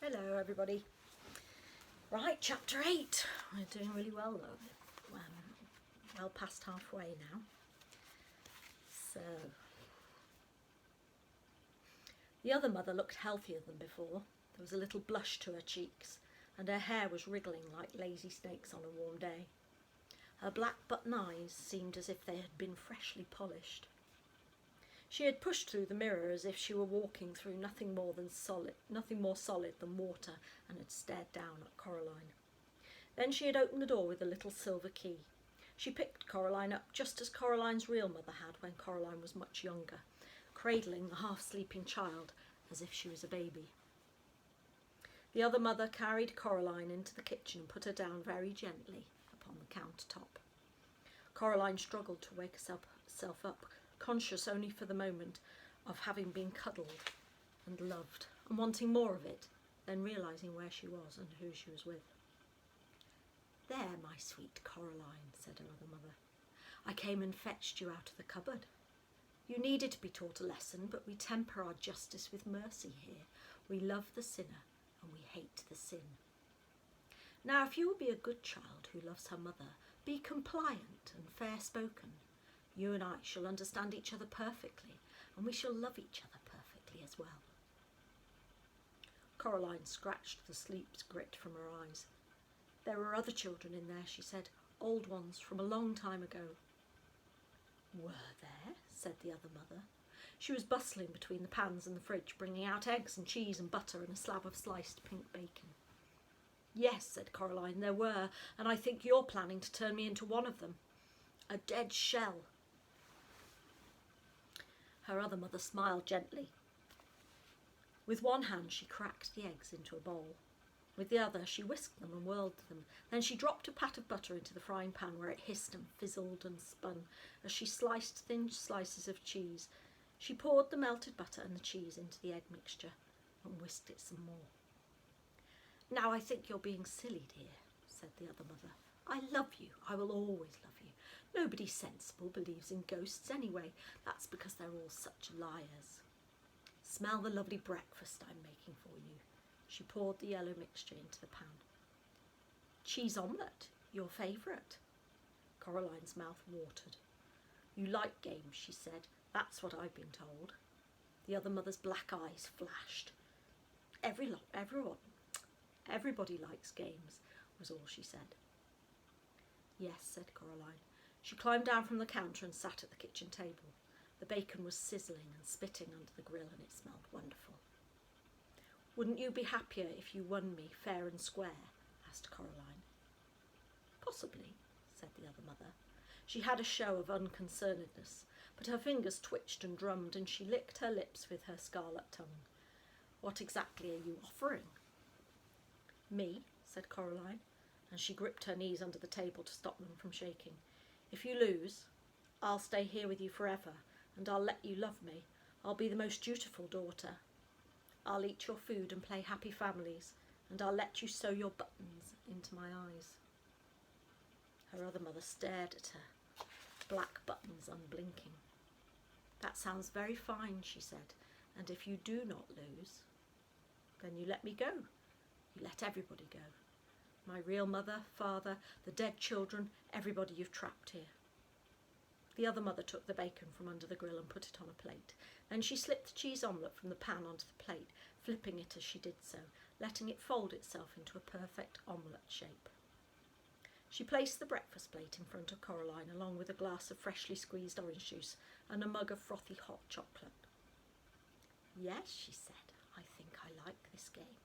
Hello everybody. Right, chapter 8. We're doing really well though. Well past halfway now. So, the other mother looked healthier than before. There was a little blush to her cheeks, and her hair was wriggling like lazy snakes on a warm day. Her black button eyes seemed as if they had been freshly polished. She had pushed through the mirror as if she were walking through nothing more solid than water, and had stared down at Coraline. Then she had opened the door with a little silver key. She picked Coraline up just as Coraline's real mother had when Coraline was much younger, cradling the half-sleeping child as if she was a baby. The other mother carried Coraline into the kitchen and put her down very gently upon the countertop. Coraline struggled to wake herself up, conscious only for the moment of having been cuddled and loved and wanting more of it, then realising where she was and who she was with. "There, my sweet Coraline," said her other mother. "I came and fetched you out of the cupboard. You needed to be taught a lesson, but we temper our justice with mercy here. We love the sinner and we hate the sin. Now, if you will be a good child who loves her mother, be compliant and fair-spoken, you and I shall understand each other perfectly, and we shall love each other perfectly as well." Coraline scratched the sleep's grit from her eyes. "There were other children in there," she said, "old ones from a long time ago." "Were there?" said the other mother. She was bustling between the pans and the fridge, bringing out eggs and cheese and butter and a slab of sliced pink bacon. "Yes," said Coraline, "there were, and I think you're planning to turn me into one of them. A dead shell." Her other mother smiled gently. With one hand she cracked the eggs into a bowl. With the other she whisked them and whirled them. Then she dropped a pat of butter into the frying pan where it hissed and fizzled and spun as she sliced thin slices of cheese. She poured the melted butter and the cheese into the egg mixture and whisked it some more. "Now I think you're being silly, dear," said the other mother. "I love you. I will always love you. Nobody sensible believes in ghosts anyway. That's because they're all such liars. Smell the lovely breakfast I'm making for you." She poured the yellow mixture into the pan. "Cheese omelette, your favourite." Coraline's mouth watered. "You like games," she said. "That's what I've been told." The other mother's black eyes flashed. Everybody likes games," was all she said. "Yes," said Coraline. She climbed down from the counter and sat at the kitchen table. The bacon was sizzling and spitting under the grill, and it smelled wonderful. "Wouldn't you be happier if you won me fair and square?" asked Coraline. "Possibly," said the other mother. She had a show of unconcernedness, but her fingers twitched and drummed, and she licked her lips with her scarlet tongue. "What exactly are you offering?" "Me," said Coraline, and she gripped her knees under the table to stop them from shaking. "If you lose, I'll stay here with you forever, and I'll let you love me. I'll be the most dutiful daughter. I'll eat your food and play happy families, and I'll let you sew your buttons into my eyes." Her other mother stared at her, black buttons unblinking. "That sounds very fine," she said, "and if you do not lose, then you let me go. You let everybody go. My real mother, father, the dead children, everybody you've trapped here." The other mother took the bacon from under the grill and put it on a plate. Then she slipped the cheese omelette from the pan onto the plate, flipping it as she did so, letting it fold itself into a perfect omelette shape. She placed the breakfast plate in front of Coraline, along with a glass of freshly squeezed orange juice and a mug of frothy hot chocolate. "Yes," she said, "I think I like this game.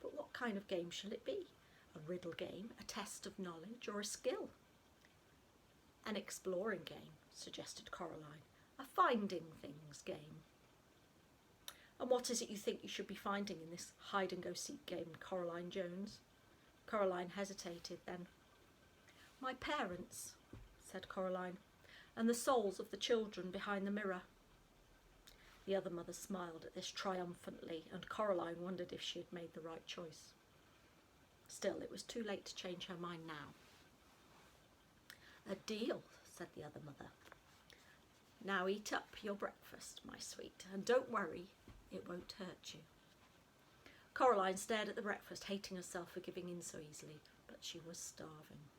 But what kind of game shall it be? A riddle game, a test of knowledge, or a skill?" "An exploring game," suggested Coraline. "A finding things game." "And what is it you think you should be finding in this hide-and-go-seek game, Coraline Jones?" Coraline hesitated, then. "My parents," said Coraline, "and the souls of the children behind the mirror." The other mother smiled at this triumphantly, and Coraline wondered if she had made the right choice. Still, it was too late to change her mind now. "A deal," said the other mother. "Now eat up your breakfast, my sweet, and don't worry, it won't hurt you." Coraline stared at the breakfast, hating herself for giving in so easily, but she was starving.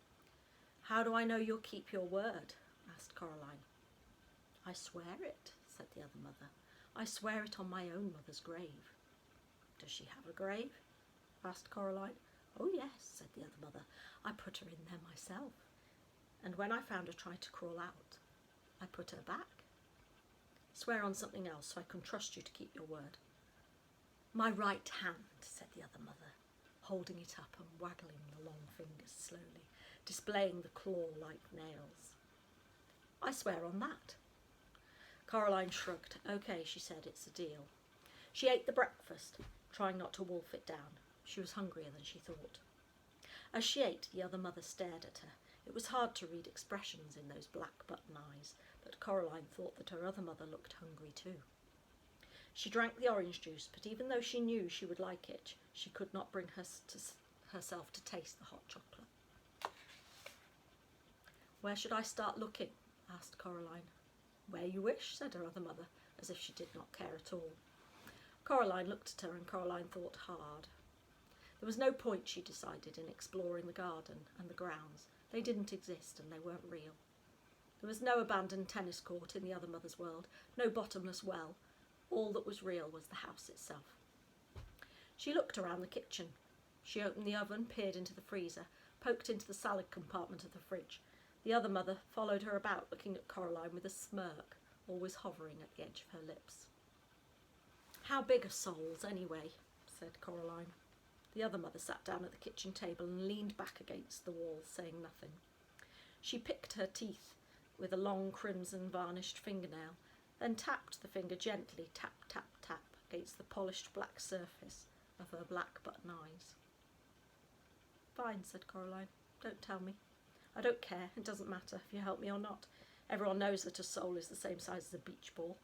"How do I know you'll keep your word?" asked Coraline. "I swear it," said the other mother. "I swear it on my own mother's grave." "Does she have a grave?" asked Coraline. "Oh yes," said the other mother. "I put her in there myself. And when I found her trying to crawl out, I put her back. Swear on something else so I can trust you to keep your word." "My right hand," said the other mother, holding it up and waggling the long fingers slowly, displaying the claw-like nails. "I swear on that." Coraline shrugged. "Okay," she said, "it's a deal." She ate the breakfast, trying not to wolf it down. She was hungrier than she thought. As she ate, the other mother stared at her. It was hard to read expressions in those black button eyes, but Coraline thought that her other mother looked hungry too. She drank the orange juice, but even though she knew she would like it, she could not bring herself to taste the hot chocolate. "Where should I start looking?" asked Coraline. "Where you wish," said her other mother, as if she did not care at all. Coraline looked at her, and Coraline thought hard. There was no point, she decided, in exploring the garden and the grounds. They didn't exist, and they weren't real. There was no abandoned tennis court in the other mother's world, no bottomless well. All that was real was the house itself. She looked around the kitchen. She opened the oven, peered into the freezer, poked into the salad compartment of the fridge. The other mother followed her about, looking at Coraline with a smirk, always hovering at the edge of her lips. "How big are souls, anyway?" said Coraline. The other mother sat down at the kitchen table and leaned back against the wall, saying nothing. She picked her teeth with a long crimson varnished fingernail, then tapped the finger gently, tap, tap, tap, against the polished black surface of her black button eyes. "Fine," said Coraline. "Don't tell me. I don't care. It doesn't matter if you help me or not. Everyone knows that a soul is the same size as a beach ball."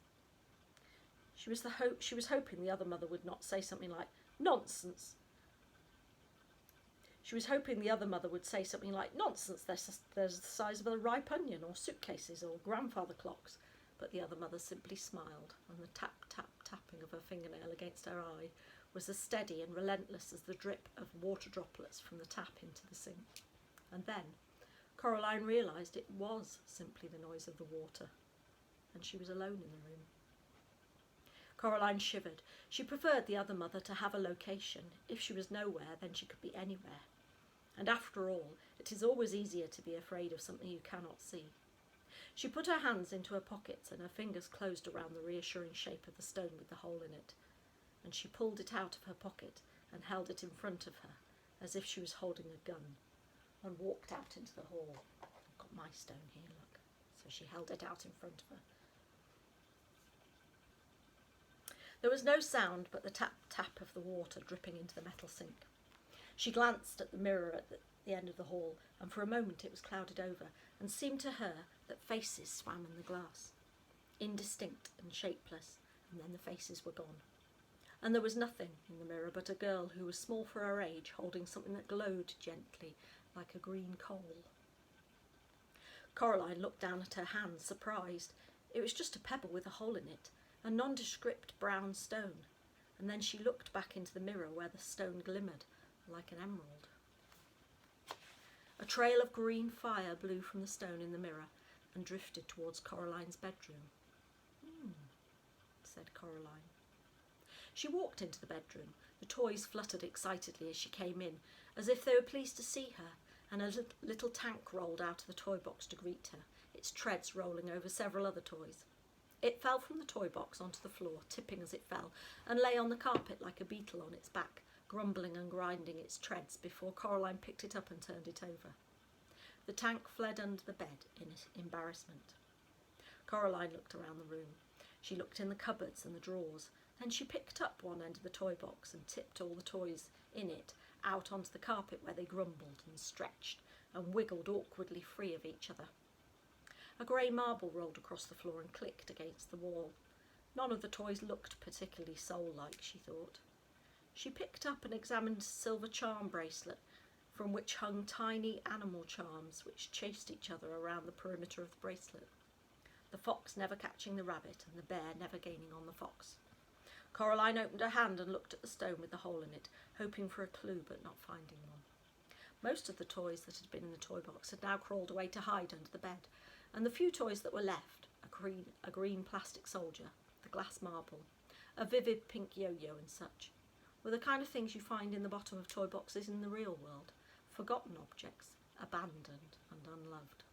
She was hoping the other mother would not say something like, "Nonsense." She was hoping the other mother would say something like, "Nonsense, they're the size of a ripe onion, or suitcases, or grandfather clocks." But the other mother simply smiled, and the tap, tap, tapping of her fingernail against her eye was as steady and relentless as the drip of water droplets from the tap into the sink. And then Coraline realised it was simply the noise of the water, and she was alone in the room. Coraline shivered. She preferred the other mother to have a location. If she was nowhere, then she could be anywhere. And after all, it is always easier to be afraid of something you cannot see. She put her hands into her pockets, and her fingers closed around the reassuring shape of the stone with the hole in it. And she pulled it out of her pocket and held it in front of her, as if she was holding a gun, and walked out into the hall. "I've got my stone here, look." So she held it out in front of her. There was no sound but the tap-tap of the water dripping into the metal sink. She glanced at the mirror at the end of the hall, and for a moment it was clouded over, and seemed to her that faces swam in the glass, indistinct and shapeless, and then the faces were gone. And there was nothing in the mirror but a girl who was small for her age, holding something that glowed gently like a green coal. Coraline looked down at her hand, surprised. It was just a pebble with a hole in it, a nondescript brown stone, and then she looked back into the mirror where the stone glimmered like an emerald. A trail of green fire blew from the stone in the mirror and drifted towards Coraline's bedroom. Said Coraline. She walked into the bedroom. The toys fluttered excitedly as she came in, as if they were pleased to see her, and a little tank rolled out of the toy box to greet her, its treads rolling over several other toys. It fell from the toy box onto the floor, tipping as it fell, and lay on the carpet like a beetle on its back, grumbling and grinding its treads before Coraline picked it up and turned it over. The tank fled under the bed in embarrassment. Coraline looked around the room. She looked in the cupboards and the drawers. Then she picked up one end of the toy box and tipped all the toys in it out onto the carpet where they grumbled and stretched and wiggled awkwardly free of each other. A grey marble rolled across the floor and clicked against the wall. None of the toys looked particularly soul-like, she thought. She picked up and examined a silver charm bracelet from which hung tiny animal charms which chased each other around the perimeter of the bracelet, the fox never catching the rabbit and the bear never gaining on the fox. Coraline opened her hand and looked at the stone with the hole in it, hoping for a clue but not finding one. Most of the toys that had been in the toy box had now crawled away to hide under the bed, and the few toys that were left, a green plastic soldier, the glass marble, a vivid pink yo-yo and such, were the kind of things you find in the bottom of toy boxes in the real world, forgotten objects, abandoned and unloved.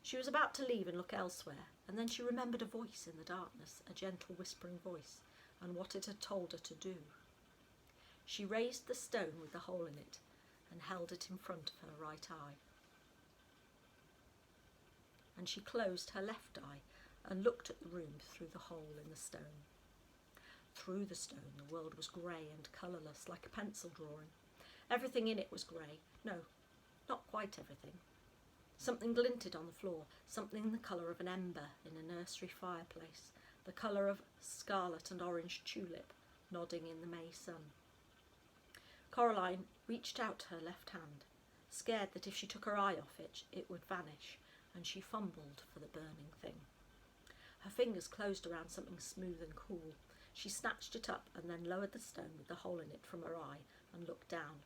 She was about to leave and look elsewhere, and then she remembered a voice in the darkness, a gentle whispering voice, and what it had told her to do. She raised the stone with the hole in it and held it in front of her right eye. And she closed her left eye and looked at the room through the hole in the stone. Through the stone the world was grey and colourless, like a pencil drawing. Everything in it was grey. No, not quite everything. Something glinted on the floor, something the colour of an ember in a nursery fireplace, the colour of scarlet and orange tulip nodding in the May sun. Coraline reached out her left hand, scared that if she took her eye off it, it would vanish, and she fumbled for the burning thing. Her fingers closed around something smooth and cool. She snatched it up and then lowered the stone with the hole in it from her eye and looked down.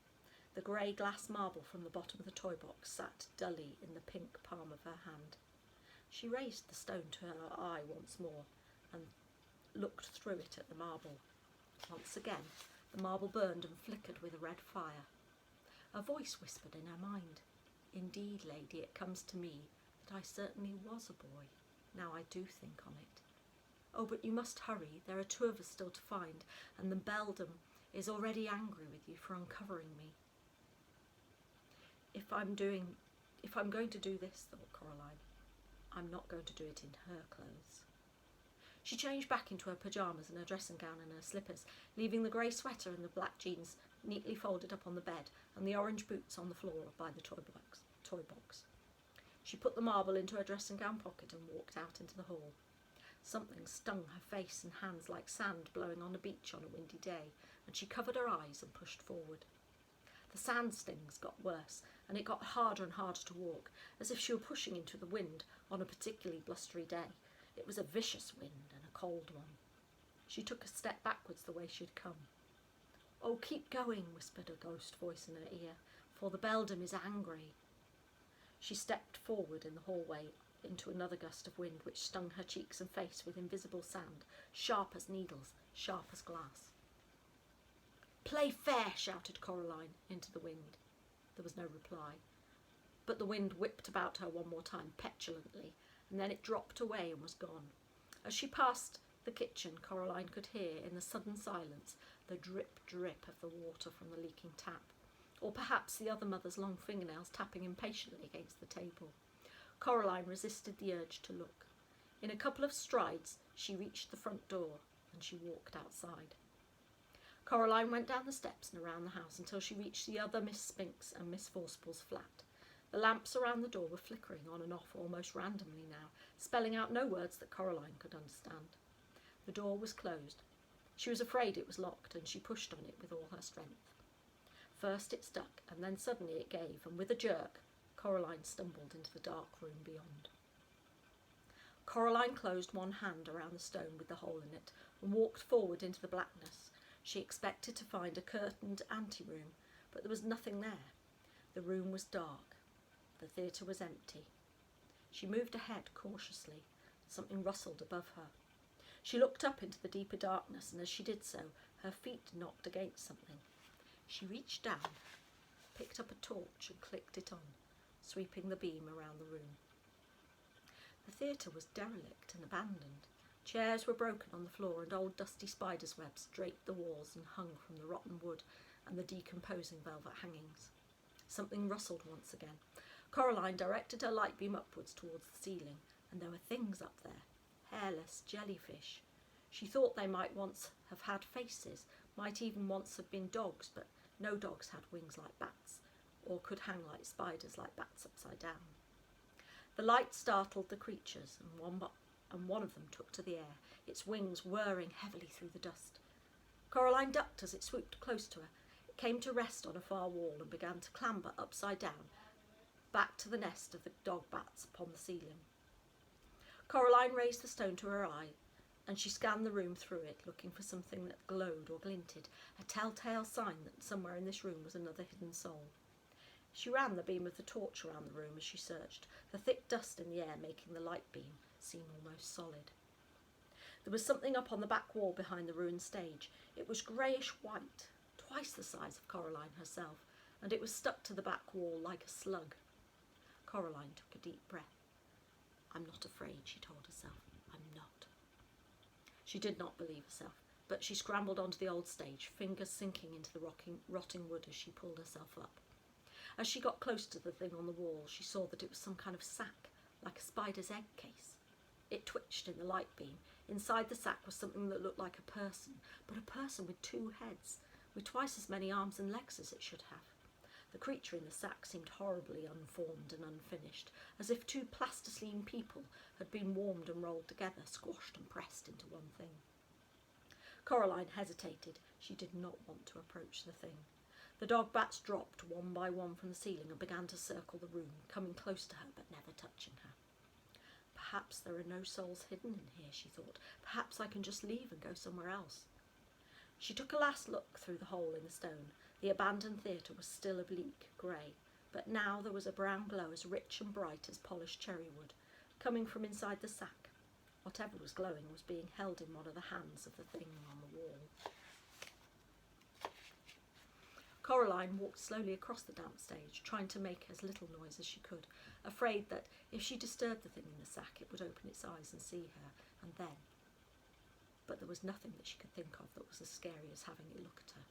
The grey glass marble from the bottom of the toy box sat dully in the pink palm of her hand. She raised the stone to her eye once more and looked through it at the marble. Once again, the marble burned and flickered with a red fire. A voice whispered in her mind, "Indeed, lady, it comes to me that I certainly was a boy. Now I do think on it. Oh, but you must hurry. There are 2 of us still to find, and the beldam is already angry with you for uncovering me." If I'm going to do this, thought Coraline, I'm not going to do it in her clothes. She changed back into her pyjamas and her dressing gown and her slippers, leaving the grey sweater and the black jeans neatly folded up on the bed and the orange boots on the floor by the toy box. She put the marble into her dressing gown pocket and walked out into the hall. Something stung her face and hands like sand blowing on a beach on a windy day, and she covered her eyes and pushed forward. The sand stings got worse, and it got harder and harder to walk, as if she were pushing into the wind on a particularly blustery day. It was a vicious wind and a cold one. She took a step backwards the way she had come. "Oh, keep going," whispered a ghost voice in her ear, "for the beldam is angry." She stepped forward in the hallway into another gust of wind which stung her cheeks and face with invisible sand, sharp as needles, sharp as glass. "Play fair," shouted Coraline into the wind. There was no reply, but the wind whipped about her one more time petulantly, and then it dropped away and was gone. As she passed the kitchen, Coraline could hear, in the sudden silence, the drip-drip of the water from the leaking tap, or perhaps the other mother's long fingernails tapping impatiently against the table. Coraline resisted the urge to look. In a couple of strides, she reached the front door, and she walked outside. Coraline went down the steps and around the house until she reached the other Miss Spink's and Miss Forcible's flat. The lamps around the door were flickering on and off almost randomly now, spelling out no words that Coraline could understand. The door was closed. She was afraid it was locked, and she pushed on it with all her strength. First it stuck, and then suddenly it gave, and with a jerk, Coraline stumbled into the dark room beyond. Coraline closed one hand around the stone with the hole in it and walked forward into the blackness. She expected to find a curtained anteroom, but there was nothing there. The room was dark. The theatre was empty. She moved ahead cautiously. Something rustled above her. She looked up into the deeper darkness, and as she did so, her feet knocked against something. She reached down, picked up a torch and clicked it on, sweeping the beam around the room. The theatre was derelict and abandoned. Chairs were broken on the floor, and old dusty spiders' webs draped the walls and hung from the rotten wood and the decomposing velvet hangings. Something rustled once again. Coraline directed her light beam upwards towards the ceiling, and there were things up there, hairless jellyfish. She thought they might once have had faces, might even once have been dogs, but no dogs had wings like bats, or could hang like spiders like bats upside down. The light startled the creatures, and one of them took to the air, its wings whirring heavily through the dust. Coraline ducked as it swooped close to her. It came to rest on a far wall and began to clamber upside down, back to the nest of the dog bats upon the ceiling. Coraline raised the stone to her eye. and she scanned the room through it, looking for something that glowed or glinted, a telltale sign that somewhere in this room was another hidden soul. She ran the beam of the torch around the room as she searched, the thick dust in the air making the light beam seem almost solid. There was something up on the back wall behind the ruined stage. It was greyish-white, twice the size of Coraline herself, and it was stuck to the back wall like a slug. Coraline took a deep breath. "I'm not afraid," she told herself. "I'm not." She did not believe herself, but she scrambled onto the old stage, fingers sinking into the rotting wood as she pulled herself up. As she got close to the thing on the wall, she saw that it was some kind of sack, like a spider's egg case. It twitched in the light beam. Inside the sack was something that looked like a person, but a person with 2 heads, with twice as many arms and legs as it should have. The creature in the sack seemed horribly unformed and unfinished, as if 2 plasticine people had been warmed and rolled together, squashed and pressed into one thing. Coraline hesitated. She did not want to approach the thing. The dog bats dropped one by one from the ceiling and began to circle the room, coming close to her but never touching her. Perhaps there are no souls hidden in here, she thought. Perhaps I can just leave and go somewhere else. She took a last look through the hole in the stone. The abandoned theatre was still a bleak grey, but now there was a brown glow as rich and bright as polished cherry wood, coming from inside the sack. Whatever was glowing was being held in one of the hands of the thing on the wall. Coraline walked slowly across the damp stage, trying to make as little noise as she could, afraid that if she disturbed the thing in the sack it would open its eyes and see her, and then. But there was nothing that she could think of that was as scary as having it look at her.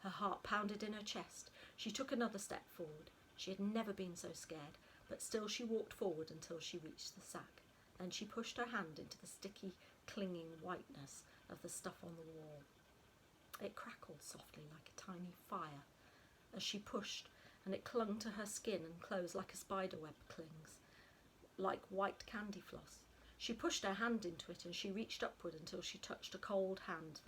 Her heart pounded in her chest. She took another step forward. She had never been so scared, but still she walked forward until she reached the sack. Then she pushed her hand into the sticky, clinging whiteness of the stuff on the wall. It crackled softly like a tiny fire as she pushed, and it clung to her skin and clothes like a spiderweb clings, like white candy floss. She pushed her hand into it and she reached upward until she touched a cold hand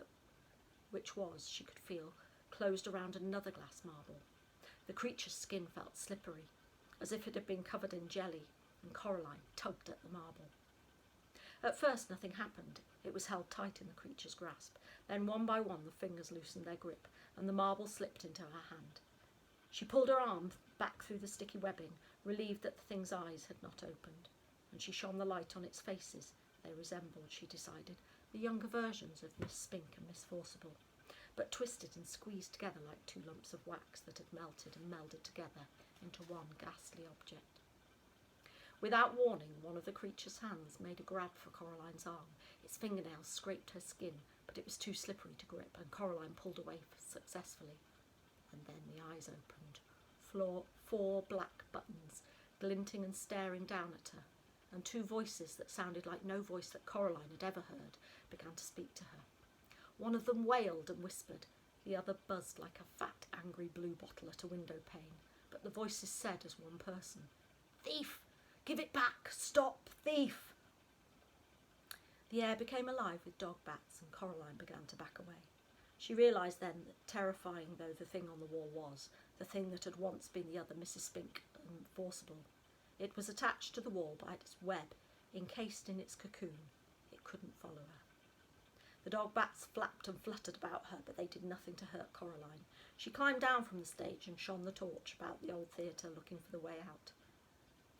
which was, she could feel, closed around another glass marble. The creature's skin felt slippery, as if it had been covered in jelly, and Coraline tugged at the marble. At first nothing happened. It was held tight in the creature's grasp. Then one by one the fingers loosened their grip, and the marble slipped into her hand. She pulled her arm back through the sticky webbing, relieved that the thing's eyes had not opened, and she shone the light on its faces. They resembled, she decided, the younger versions of Miss Spink and Miss Forcible, but twisted and squeezed together like 2 lumps of wax that had melted and melded together into one ghastly object. Without warning, one of the creature's hands made a grab for Coraline's arm. Its fingernails scraped her skin, but it was too slippery to grip, and Coraline pulled away successfully. And then the eyes opened. 4 black buttons, glinting and staring down at her, and 2 voices that sounded like no voice that Coraline had ever heard began to speak to her. One of them wailed and whispered. The other buzzed like a fat, angry blue bottle at a window pane, but the voices said as one person, "Thief! Give it back! Stop, thief!" The air became alive with dog bats, and Coraline began to back away. She realised then that, terrifying though the thing on the wall was, the thing that had once been the other Mrs. Spink and Forcible, it was attached to the wall by its web, encased in its cocoon. It couldn't follow her. The dog bats flapped and fluttered about her, but they did nothing to hurt Coraline. She climbed down from the stage and shone the torch about the old theatre, looking for the way out.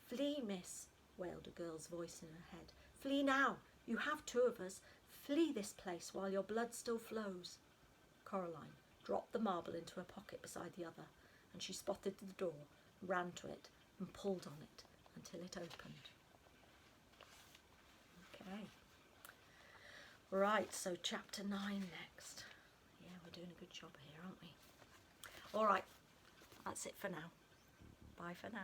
"Flee, miss," wailed a girl's voice in her head. "Flee now. You have 2 of us. Flee this place while your blood still flows." Coraline dropped the marble into her pocket beside the other, and she spotted the door, ran to it, and pulled on it until it opened. Okay. Right, so chapter 9 next. Yeah, we're doing a good job here, aren't we? All right, that's it for now. Bye for now.